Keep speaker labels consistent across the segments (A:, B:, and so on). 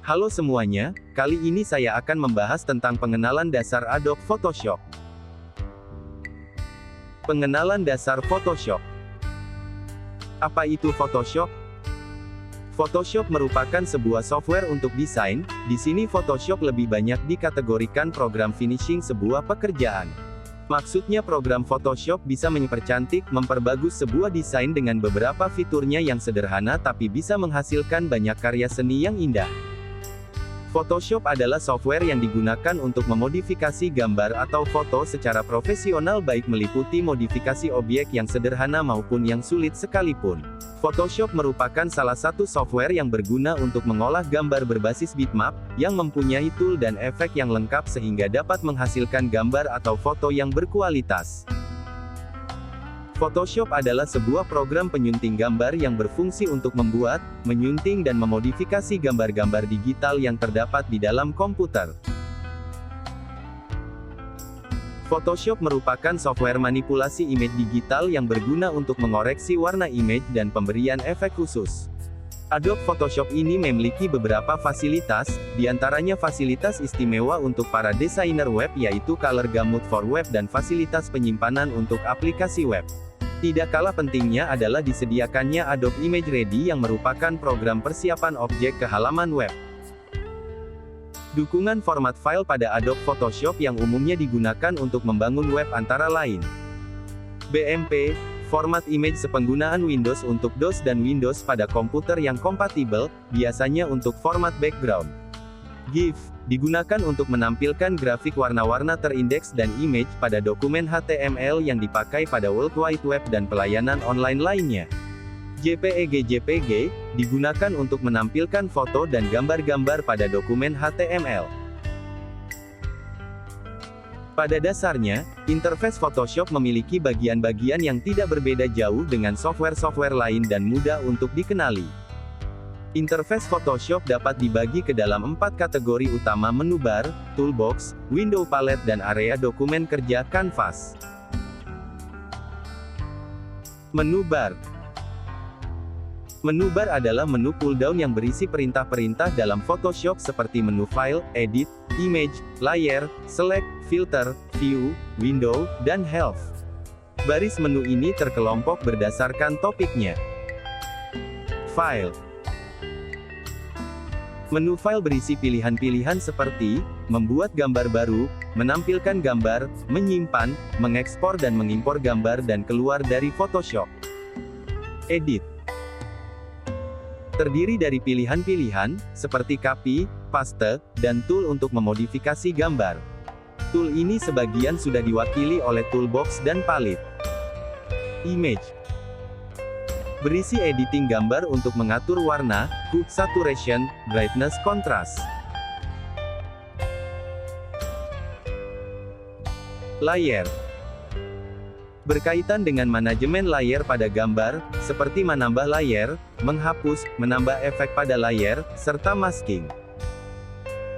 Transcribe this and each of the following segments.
A: Halo semuanya, kali ini saya akan membahas tentang pengenalan dasar Adobe Photoshop. Pengenalan dasar Photoshop. Apa itu Photoshop? Photoshop merupakan sebuah software untuk desain. Di sini Photoshop lebih banyak dikategorikan program finishing sebuah pekerjaan. Maksudnya program Photoshop bisa mempercantik, memperbagus sebuah desain dengan beberapa fiturnya yang sederhana tapi bisa menghasilkan banyak karya seni yang indah. Photoshop adalah software yang digunakan untuk memodifikasi gambar atau foto secara profesional, baik meliputi modifikasi objek yang sederhana maupun yang sulit sekalipun. Photoshop merupakan salah satu software yang berguna untuk mengolah gambar berbasis bitmap, yang mempunyai tool dan efek yang lengkap sehingga dapat menghasilkan gambar atau foto yang berkualitas. Photoshop adalah sebuah program penyunting gambar yang berfungsi untuk membuat, menyunting dan memodifikasi gambar-gambar digital yang terdapat di dalam komputer. Photoshop merupakan software manipulasi image digital yang berguna untuk mengoreksi warna image dan pemberian efek khusus. Adobe Photoshop ini memiliki beberapa fasilitas, diantaranya fasilitas istimewa untuk para desainer web yaitu Color Gamut for Web dan fasilitas penyimpanan untuk aplikasi web. Tidak kalah pentingnya adalah disediakannya Adobe Image Ready yang merupakan program persiapan objek ke halaman web. Dukungan format file pada Adobe Photoshop yang umumnya digunakan untuk membangun web antara lain BMP, format image sepenggunaan Windows untuk DOS dan Windows pada komputer yang kompatibel, biasanya untuk format background. GIF, digunakan untuk menampilkan grafik warna-warna terindeks dan image pada dokumen HTML yang dipakai pada World Wide Web dan pelayanan online lainnya. JPEG, digunakan untuk menampilkan foto dan gambar-gambar pada dokumen HTML. Pada dasarnya, interface Photoshop memiliki bagian-bagian yang tidak berbeda jauh dengan software-software lain dan mudah untuk dikenali. Interface Photoshop dapat dibagi ke dalam 4 kategori utama: menu bar, toolbox, window palette dan area dokumen kerja kanvas. Menu bar. Menu bar adalah menu pull-down yang berisi perintah-perintah dalam Photoshop seperti menu File, Edit, Image, Layer, Select, Filter, View, Window, dan Health. Baris menu ini terkelompok berdasarkan topiknya. File. Menu file berisi pilihan-pilihan seperti membuat gambar baru, menampilkan gambar, menyimpan, mengekspor dan mengimpor gambar dan keluar dari Photoshop. Edit. Terdiri dari pilihan-pilihan, seperti copy, paste, dan tool untuk memodifikasi gambar. Tool ini sebagian sudah diwakili oleh toolbox dan palette. Image. Berisi editing gambar untuk mengatur warna, hue, saturation, brightness, kontras. Layer. Berkaitan dengan manajemen layer pada gambar, seperti menambah layer, menghapus, menambah efek pada layer, serta masking.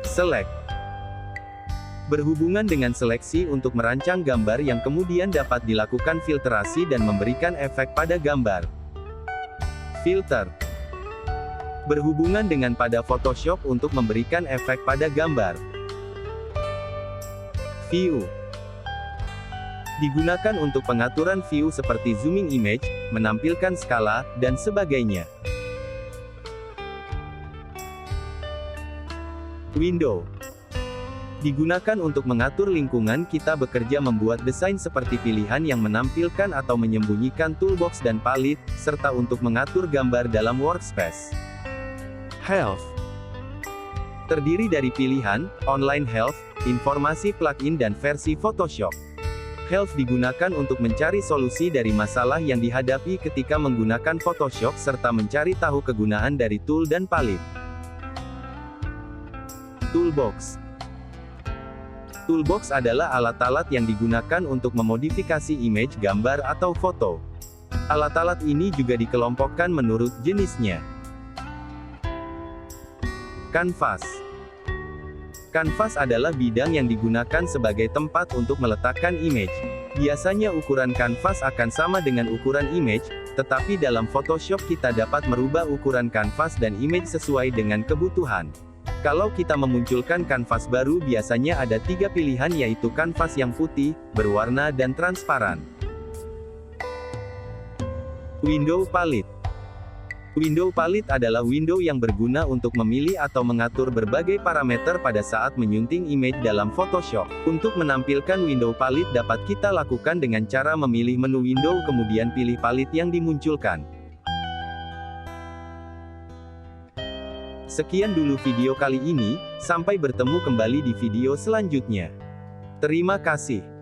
A: Select. Berhubungan dengan seleksi untuk merancang gambar yang kemudian dapat dilakukan filterasi dan memberikan efek pada gambar. Filter. Berhubungan dengan pada Photoshop untuk memberikan efek pada gambar. View. Digunakan untuk pengaturan view seperti zooming image, menampilkan skala, dan sebagainya. Window. Digunakan untuk mengatur lingkungan kita bekerja, membuat desain seperti pilihan yang menampilkan atau menyembunyikan toolbox dan palette, serta untuk mengatur gambar dalam workspace. Health. Terdiri dari pilihan, online health, informasi plugin dan versi Photoshop. Health digunakan untuk mencari solusi dari masalah yang dihadapi ketika menggunakan Photoshop serta mencari tahu kegunaan dari tool dan palette. Toolbox. Toolbox adalah alat-alat yang digunakan untuk memodifikasi image, gambar, atau foto. Alat-alat ini juga dikelompokkan menurut jenisnya. Kanvas. Kanvas adalah bidang yang digunakan sebagai tempat untuk meletakkan image. Biasanya ukuran kanvas akan sama dengan ukuran image, tetapi dalam Photoshop kita dapat merubah ukuran kanvas dan image sesuai dengan kebutuhan. Kalau kita memunculkan kanvas baru biasanya ada 3 pilihan yaitu kanvas yang putih, berwarna dan transparan. Window Palette. Window Palette adalah window yang berguna untuk memilih atau mengatur berbagai parameter pada saat menyunting image dalam Photoshop. Untuk menampilkan window palette dapat kita lakukan dengan cara memilih menu window kemudian pilih palette yang dimunculkan. Sekian dulu video kali ini, sampai bertemu kembali di video selanjutnya. Terima kasih.